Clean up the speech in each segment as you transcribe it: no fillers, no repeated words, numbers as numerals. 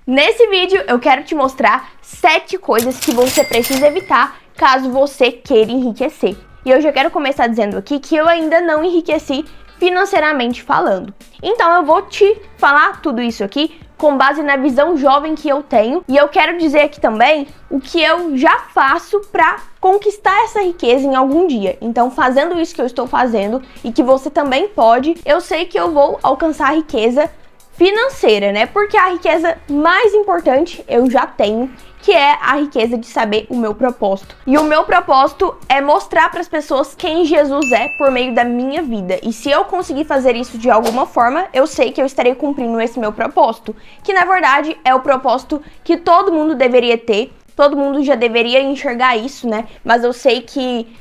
Nesse vídeo eu quero te mostrar 7 coisas que você precisa evitar caso você queira enriquecer. E eu já quero começar dizendo aqui que eu ainda não enriqueci financeiramente falando. Então eu vou te falar tudo isso aqui com base na visão jovem que eu tenho. E eu quero dizer aqui também o que eu já faço para conquistar essa riqueza em algum dia. Então, fazendo isso que eu estou fazendo e que você também pode, eu sei que eu vou alcançar a riqueza financeira, né? Porque a riqueza mais importante eu já tenho, que é a riqueza de saber o meu propósito. E o meu propósito é mostrar para as pessoas quem Jesus é por meio da minha vida. E se eu conseguir fazer isso de alguma forma, eu sei que eu estarei cumprindo esse meu propósito, que na verdade é o propósito que todo mundo deveria ter. Todo mundo já deveria enxergar isso, né? Mas eu sei que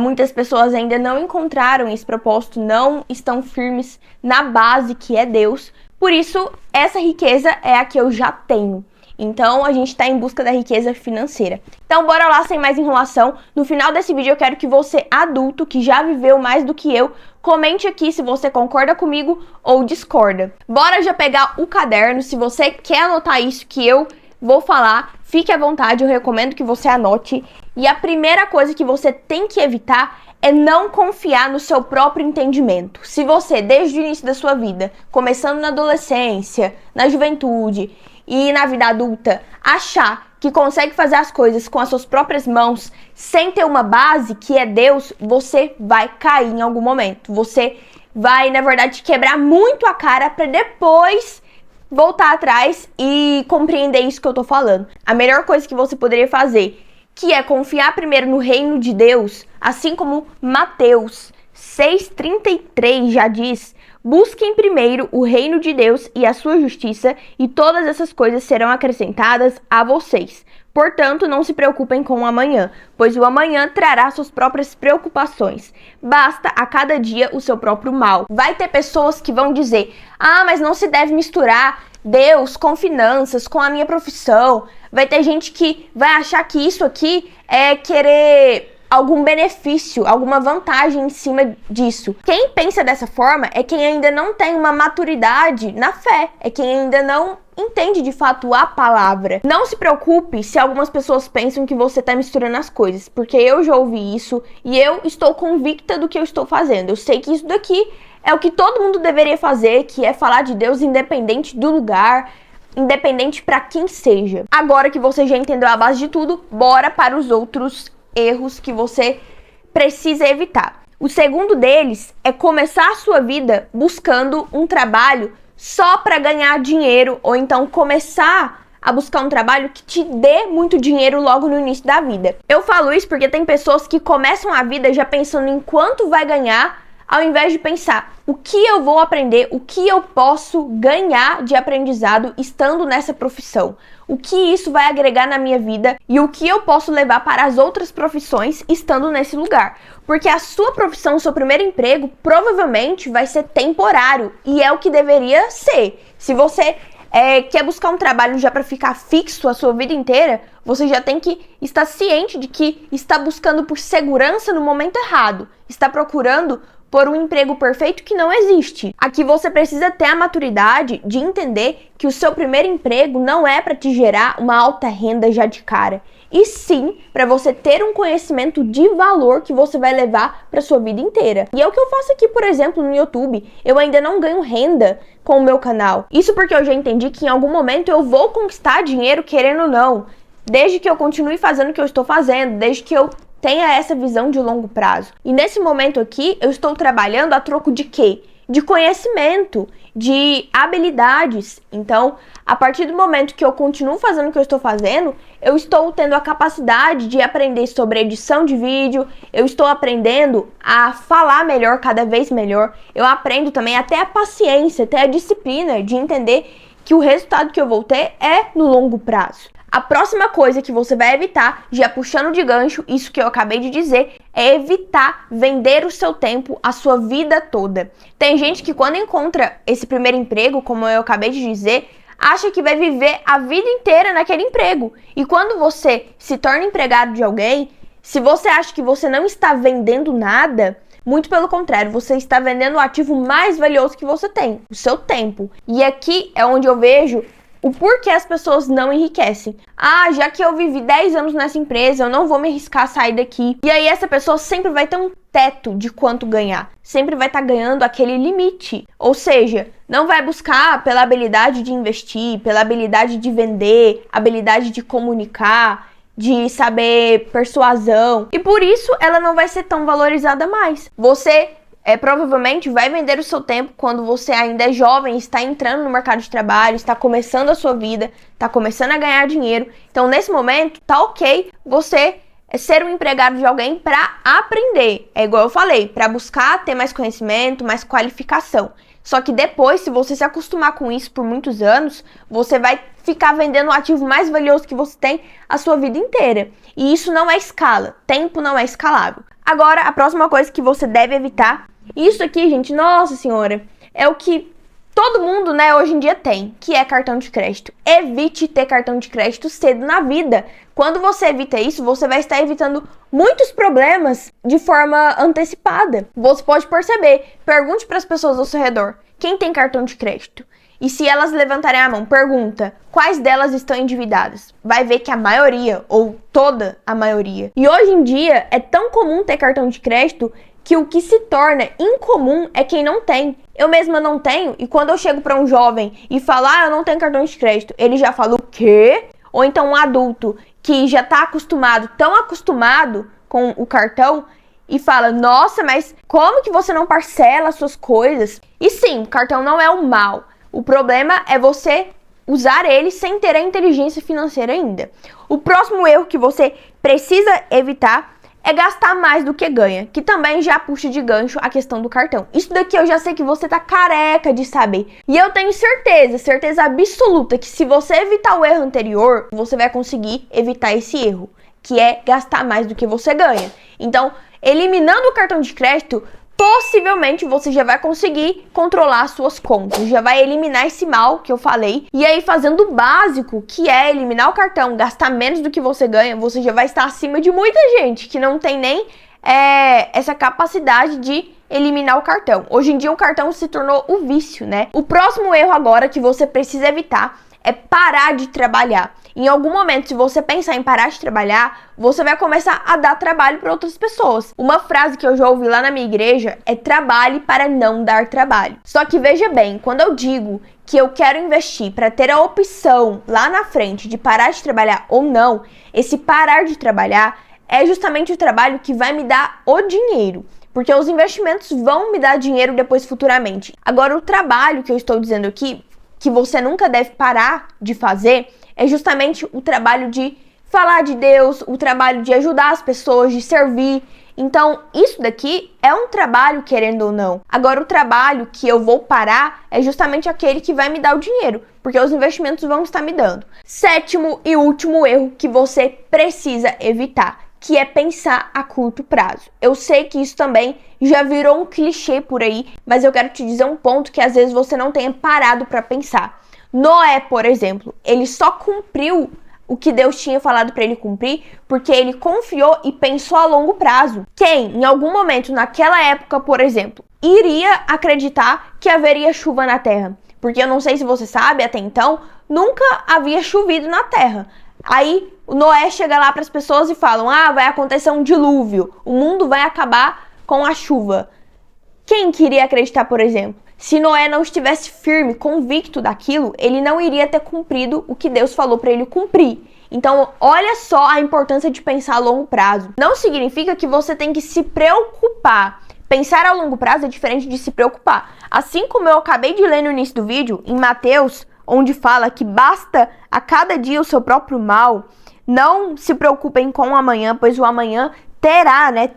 muitas pessoas ainda não encontraram esse propósito, não estão firmes na base que é Deus. Por isso, essa riqueza é a que eu já tenho. Então, a gente está em busca da riqueza financeira. Então, bora lá, sem mais enrolação. No final desse vídeo, eu quero que você, adulto, que já viveu mais do que eu, comente aqui se você concorda comigo ou discorda. Bora já pegar o caderno. Se você quer anotar isso que eu vou falar, fique à vontade, eu recomendo que você anote. E a primeira coisa que você tem que evitar é não confiar no seu próprio entendimento. Se você, desde o início da sua vida, começando na adolescência, na juventude e na vida adulta, achar que consegue fazer as coisas com as suas próprias mãos, sem ter uma base que é Deus, você vai cair em algum momento. Você vai, na verdade, quebrar muito a cara para depois voltar atrás e compreender isso que eu tô falando. A melhor coisa que você poderia fazer, que é confiar primeiro no reino de Deus, assim como Mateus 6,33 já diz: busquem primeiro o reino de Deus e a sua justiça, e todas essas coisas serão acrescentadas a vocês. Portanto, não se preocupem com o amanhã, pois o amanhã trará suas próprias preocupações. Basta a cada dia o seu próprio mal. Vai ter pessoas que vão dizer: ah, mas não se deve misturar Deus com finanças, com a minha profissão. Vai ter gente que vai achar que isso aqui é querer algum benefício, alguma vantagem em cima disso. Quem pensa dessa forma é quem ainda não tem uma maturidade na fé, é quem ainda não entende de fato a palavra. Não se preocupe se algumas pessoas pensam que você está misturando as coisas, porque eu já ouvi isso e eu estou convicta do que eu estou fazendo. Eu sei que isso daqui é o que todo mundo deveria fazer, que é falar de Deus independente do lugar, independente para quem seja. Agora que você já entendeu a base de tudo, bora para os outros erros que você precisa evitar. O segundo deles é começar a sua vida buscando um trabalho só para ganhar dinheiro, ou então começar a buscar um trabalho que te dê muito dinheiro logo no início da vida. Eu falo isso porque tem pessoas que começam a vida já pensando em quanto vai ganhar, ao invés de pensar o que eu vou aprender, o que eu posso ganhar de aprendizado estando nessa profissão, o que isso vai agregar na minha vida e o que eu posso levar para as outras profissões estando nesse lugar. Porque a sua profissão, o seu primeiro emprego, provavelmente vai ser temporário e é o que deveria ser. Se você quer buscar um trabalho já para ficar fixo a sua vida inteira, você já tem que estar ciente de que está buscando por segurança no momento errado, está procurando por um emprego perfeito que não existe. Aqui você precisa ter a maturidade de entender que o seu primeiro emprego não é para te gerar uma alta renda já de cara, e sim para você ter um conhecimento de valor que você vai levar para sua vida inteira. E é o que eu faço aqui, por exemplo, no YouTube. Eu ainda não ganho renda com o meu canal. Isso porque eu já entendi que em algum momento eu vou conquistar dinheiro querendo ou não, desde que eu continue fazendo o que eu estou fazendo, desde que eu tenha essa visão de longo prazo. E nesse momento aqui, eu estou trabalhando a troco de quê? De conhecimento, de habilidades. Então, a partir do momento que eu continuo fazendo o que eu estou fazendo, eu estou tendo a capacidade de aprender sobre edição de vídeo, eu estou aprendendo a falar melhor, cada vez melhor. Eu aprendo também até a paciência, até a disciplina de entender que o resultado que eu vou ter é no longo prazo. A próxima coisa que você vai evitar, já puxando de gancho, isso que eu acabei de dizer, é evitar vender o seu tempo a sua vida toda. Tem gente que quando encontra esse primeiro emprego, como eu acabei de dizer, acha que vai viver a vida inteira naquele emprego. E quando você se torna empregado de alguém, se você acha que você não está vendendo nada, muito pelo contrário, você está vendendo o ativo mais valioso que você tem, o seu tempo. E aqui é onde eu vejo O porquê as pessoas não enriquecem. Ah, já que eu vivi 10 anos nessa empresa, eu não vou me arriscar a sair daqui. E aí essa pessoa sempre vai ter um teto de quanto ganhar. Sempre vai estar ganhando aquele limite. Ou seja, não vai buscar pela habilidade de investir, pela habilidade de vender, habilidade de comunicar, de saber persuasão. E por isso ela não vai ser tão valorizada mais. Você provavelmente vai vender o seu tempo quando você ainda é jovem, está entrando no mercado de trabalho, está começando a sua vida, está começando a ganhar dinheiro. Então, nesse momento, tá ok você ser um empregado de alguém para aprender. É igual eu falei, para buscar ter mais conhecimento, mais qualificação. Só que depois, se você se acostumar com isso por muitos anos, você vai ficar vendendo o ativo mais valioso que você tem a sua vida inteira. E isso não é escala. Tempo não é escalável. Agora, a próxima coisa que você deve evitar. Isso aqui, gente, nossa senhora, é o que todo mundo, né, hoje em dia tem, que é cartão de crédito. Evite ter cartão de crédito cedo na vida. Quando você evita isso, você vai estar evitando muitos problemas de forma antecipada. Você pode perceber, pergunte para as pessoas ao seu redor, quem tem cartão de crédito? E se elas levantarem a mão, pergunta quais delas estão endividadas. Vai ver que a maioria, ou toda a maioria. E hoje em dia é tão comum ter cartão de crédito que o que se torna incomum é quem não tem. Eu mesma não tenho, e quando eu chego para um jovem e falo, eu não tenho cartão de crédito, ele já fala, o quê? Ou então um adulto que já está acostumado, tão acostumado com o cartão, e fala, nossa, mas como que você não parcela as suas coisas? E sim, o cartão não é um mal. O problema é você usar ele sem ter a inteligência financeira ainda. O próximo erro que você precisa evitar é gastar mais do que ganha, que também já puxa de gancho a questão do cartão. Isso daqui eu já sei que você tá careca de saber. E eu tenho certeza absoluta que se você evitar o erro anterior, você vai conseguir evitar esse erro, que é gastar mais do que você ganha. Então, eliminando o cartão de crédito, possivelmente você já vai conseguir controlar as suas contas, já vai eliminar esse mal que eu falei. E aí, fazendo o básico, que é eliminar o cartão, gastar menos do que você ganha, você já vai estar acima de muita gente que não tem nem essa capacidade de eliminar o cartão. Hoje em dia o cartão se tornou o vício, né? O próximo erro agora que você precisa evitar é parar de trabalhar. Em algum momento, se você pensar em parar de trabalhar, você vai começar a dar trabalho para outras pessoas. Uma frase que eu já ouvi lá na minha igreja é trabalhe para não dar trabalho. Só que veja bem, quando eu digo que eu quero investir para ter a opção lá na frente de parar de trabalhar ou não, esse parar de trabalhar é justamente o trabalho que vai me dar o dinheiro. Porque os investimentos vão me dar dinheiro depois futuramente. Agora, o trabalho que eu estou dizendo aqui, que você nunca deve parar de fazer, é justamente o trabalho de falar de Deus, o trabalho de ajudar as pessoas, de servir. Então, isso daqui é um trabalho, querendo ou não. Agora, o trabalho que eu vou parar é justamente aquele que vai me dar o dinheiro, porque os investimentos vão estar me dando. Sétimo e último erro que você precisa evitar, que é pensar a curto prazo. Eu sei que isso também já virou um clichê por aí, mas eu quero te dizer um ponto que às vezes você não tenha parado para pensar. Noé, por exemplo, ele só cumpriu o que Deus tinha falado para ele cumprir porque ele confiou e pensou a longo prazo. Quem, em algum momento naquela época, por exemplo, iria acreditar que haveria chuva na terra? Porque eu não sei se você sabe, até então, nunca havia chovido na terra. Aí o Noé chega lá para as pessoas e falam, vai acontecer um dilúvio, o mundo vai acabar com a chuva. Quem queria acreditar, por exemplo? Se Noé não estivesse firme, convicto daquilo, ele não iria ter cumprido o que Deus falou para ele cumprir. Então, olha só a importância de pensar a longo prazo. Não significa que você tem que se preocupar. Pensar a longo prazo é diferente de se preocupar. Assim como eu acabei de ler no início do vídeo, em Mateus, onde fala que basta a cada dia o seu próprio mal, não se preocupem com o amanhã, pois o amanhã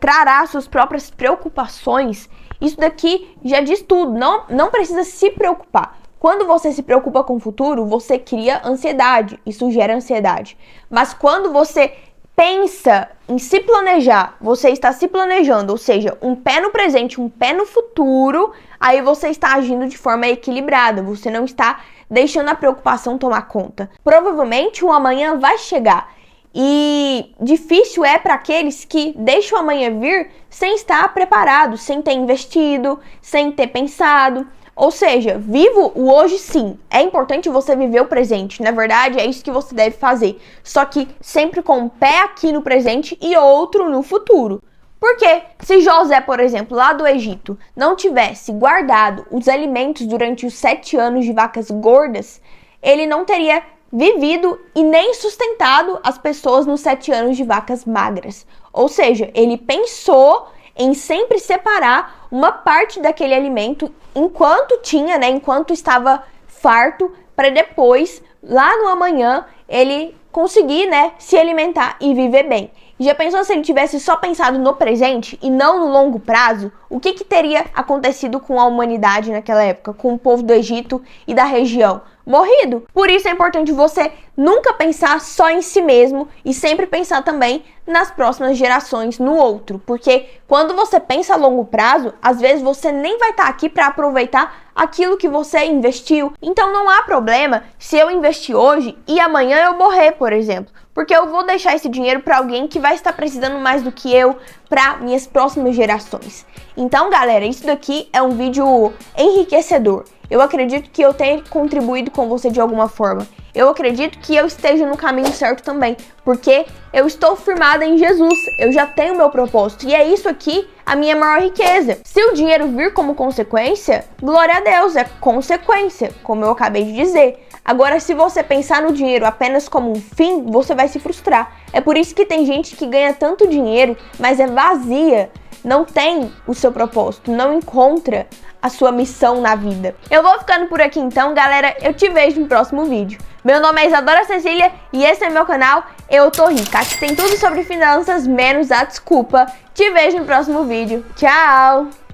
trará suas próprias preocupações. Isso daqui já diz tudo, não precisa se preocupar. Quando você se preocupa com o futuro, você cria ansiedade, isso gera ansiedade. Mas quando você pensa em se planejar, você está se planejando, ou seja, um pé no presente, um pé no futuro, aí você está agindo de forma equilibrada, você não está deixando a preocupação tomar conta. Provavelmente o amanhã vai chegar. E difícil é para aqueles que deixam o amanhã vir sem estar preparado, sem ter investido, sem ter pensado. Ou seja, vivo o hoje sim. É importante você viver o presente. Na verdade, é isso que você deve fazer. Só que sempre com um pé aqui no presente e outro no futuro. Porque se José, por exemplo, lá do Egito, não tivesse guardado os alimentos durante os 7 anos de vacas gordas, ele não teria vivido e nem sustentado as pessoas nos 7 anos de vacas magras. Ou seja, ele pensou em sempre separar uma parte daquele alimento enquanto tinha, enquanto estava farto, para depois, lá no amanhã, ele conseguir, se alimentar e viver bem. Já pensou se ele tivesse só pensado no presente e não no longo prazo? O que teria acontecido com a humanidade naquela época, com o povo do Egito e da região? Morrido. Por isso é importante você nunca pensar só em si mesmo e sempre pensar também nas próximas gerações, no outro. Porque quando você pensa a longo prazo, às vezes você nem vai estar aqui para aproveitar aquilo que você investiu. Então não há problema se eu investir hoje e amanhã eu morrer, por exemplo. Porque eu vou deixar esse dinheiro para alguém que vai estar precisando mais do que eu para minhas próximas gerações. Então, galera, isso daqui é um vídeo enriquecedor. Eu acredito que eu tenha contribuído com você de alguma forma. Eu acredito que eu esteja no caminho certo também, porque eu estou firmada em Jesus, eu já tenho meu propósito, e é isso aqui a minha maior riqueza. Se o dinheiro vir como consequência, glória a Deus, é consequência, como eu acabei de dizer. Agora, se você pensar no dinheiro apenas como um fim, você vai se frustrar. É por isso que tem gente que ganha tanto dinheiro, mas é vazia, não tem o seu propósito, não encontra a sua missão na vida. Eu vou ficando por aqui então, galera. Eu te vejo no próximo vídeo. Meu nome é Isadora Cecília e esse é meu canal Eu Tô Rica. Aqui tem tudo sobre finanças, menos a desculpa. Te vejo no próximo vídeo. Tchau!